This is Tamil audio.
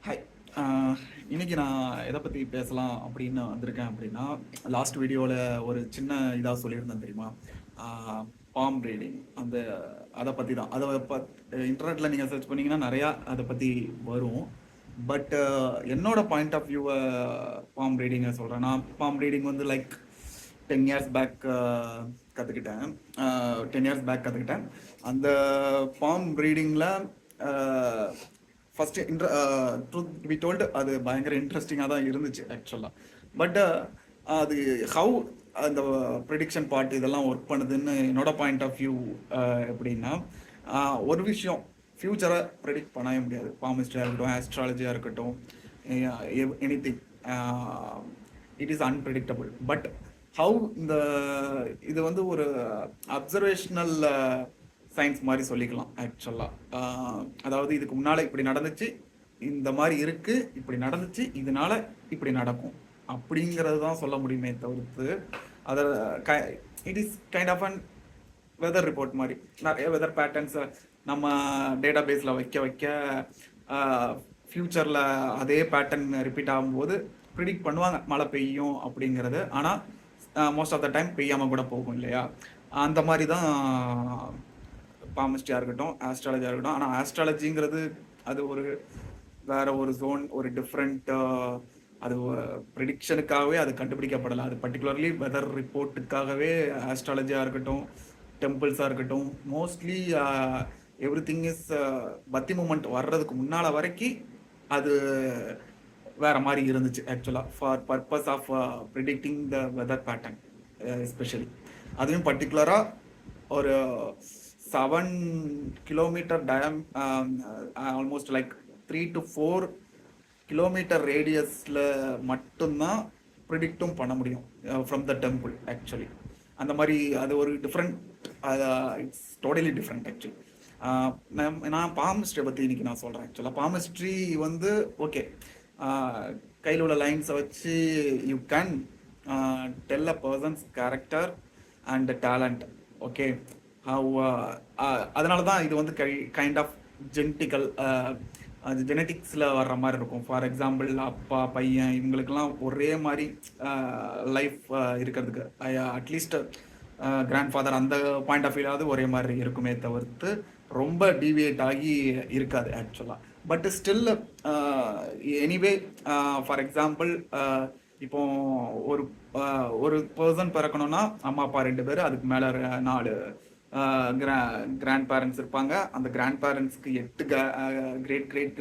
ஹாய். ஆ, இன்னைக்கு நான் எதை பத்தி பேசலாம் அப்படின்னு வந்திருக்கேன் அப்படின்னா, லாஸ்ட் வீடியோல ஒரு சின்ன இதா சொல்லியிருந்தேன் தெரியுமா? ஆ, பாம் ரீடிங் அத பத்தி தான். இன்டர்நெட்ல நீங்க சர்ச் பண்ணீங்கன்னா நெறையா அத பத்தி வரும். பட் என்னோட பாயிண்ட் ஆஃப் வியூவ பாம் ரீடிங்க சொல்றேன். நான் பாம் ரீடிங் வந்து லைக் 10 இயர்ஸ் பேக் கத்துக்கிட்டேன். 10 இயர்ஸ் பேக் கத்துக்கிட்டேன். அந்த பாம் ரீடிங்ல ஃபர்ஸ்ட் ட்ரூத் பி டோல்டு அது பயங்கர இன்ட்ரெஸ்டிங்காக தான் இருந்துச்சு ஆக்சுவலாக. பட் அது ஹவு அந்த ப்ரிடிக்ஷன் பார்ட் இதெல்லாம் ஒர்க் பண்ணுதுன்னு என்னோட பாயிண்ட் ஆஃப் வியூ எப்படின்னா, ஒரு விஷயம் ஃப்யூச்சரை ப்ரெடிக்ட் பண்ணவே முடியாது. பாமிஸ்ட்ரியாக இருக்கட்டும், ஆஸ்ட்ராலஜியாக இருக்கட்டும், any thing it is unpredictable. But how இது வந்து ஒரு அப்சர்வேஷனல் சயின்ஸ் மாதிரி சொல்லிக்கலாம் ஆக்சுவலாக. அதாவது இதுக்கு முன்னால் இப்படி நடந்துச்சு, இந்த மாதிரி இருக்குது, இப்படி நடந்துச்சு, இதனால இப்படி நடக்கும் அப்படிங்கிறது தான் சொல்ல முடியுமே தவிர்த்து அதை it is kind of an weather report மாதிரி. நிறைய வெதர் பேட்டர்ன்ஸை நம்ம டேட்டா பேஸில் வைக்க வைக்க ஃப்யூச்சரில் அதே பேட்டர்ன் ரிப்பீட் ஆகும்போது ப்ரிடிக்ட் பண்ணுவாங்க மழை பெய்யும் அப்படிங்கிறது. ஆனால் மோஸ்ட் ஆஃப் த டைம் பெய்யாமல் கூட போகும் இல்லையா? அந்த மாதிரி தான் பாமிஸ்ட்ரியாக இருக்கட்டும், ஆஸ்ட்ராலஜியாக இருக்கட்டும். ஆனால் ஆஸ்ட்ராலஜிங்கிறது அது வேற ஒரு ஜோன், ஒரு டிஃப்ரெண்ட். அது ப்ரிடிக்ஷனுக்காகவே அது கண்டுபிடிக்கப்படலை. அது பர்டிகுலர்லி வெதர் ரிப்போர்ட்டுக்காகவே ஆஸ்ட்ராலஜியாக இருக்கட்டும், டெம்பிள்ஸாக இருக்கட்டும், மோஸ்ட்லி எவ்ரி திங் இஸ் பத்தி மூமெண்ட் வர்றதுக்கு முன்னால் வரைக்கும் அது வேற மாதிரி இருந்துச்சு ஆக்சுவலாக, for purpose of predicting the weather pattern especially. அதுவும் பர்டிகுலராக ஒரு 7 kilometre almost like 3 to 4 kilometre ரேடியஸில் மட்டும்தான் ப்ரிடிக்டும் பண்ண முடியும் ஃப்ரம் த டெம்பிள் ஆக்சுவலி. அந்த மாதிரி அது ஒரு different, it's totally different actually. நான் பாமிஸ்ட்ரி பற்றி இன்னைக்கு நான் சொல்கிறேன். ஆக்சுவலாக பாமிஸ்ட்ரி வந்து ஓகே, கையில் உள்ள லைன்ஸை வச்சு you can tell a persons character and talent. Okay, அதனால தான் இது வந்து கைண்ட் ஆஃப் ஜெனட்டிக்கல், அது ஜெனட்டிக்ஸில் வர்ற மாதிரி இருக்கும். ஃபார் எக்ஸாம்பிள் அப்பா பையன் இவங்களுக்கெல்லாம் ஒரே மாதிரி லைஃப் இருக்கிறதுக்கு அட்லீஸ்ட் கிராண்ட் ஃபாதர் அந்த பாயிண்ட் ஆஃப் வியூவாவது ஒரே மாதிரி இருக்குமே தவிர்த்து ரொம்ப டீவியேட் ஆகி இருக்காது ஆக்சுவலாக. But still anyway, for example இப்போ ஒரு ஒரு பர்சன் பிறக்கணும்னா அம்மா அப்பா 2 பேர், அதுக்கு மேலே 4 கிராண்ட் பேரண்ட்ஸ் இருப்பாங்க. அந்த கிராண்ட் பேரண்ட்ஸ்க்கு 8 கிரேட் கிரேட்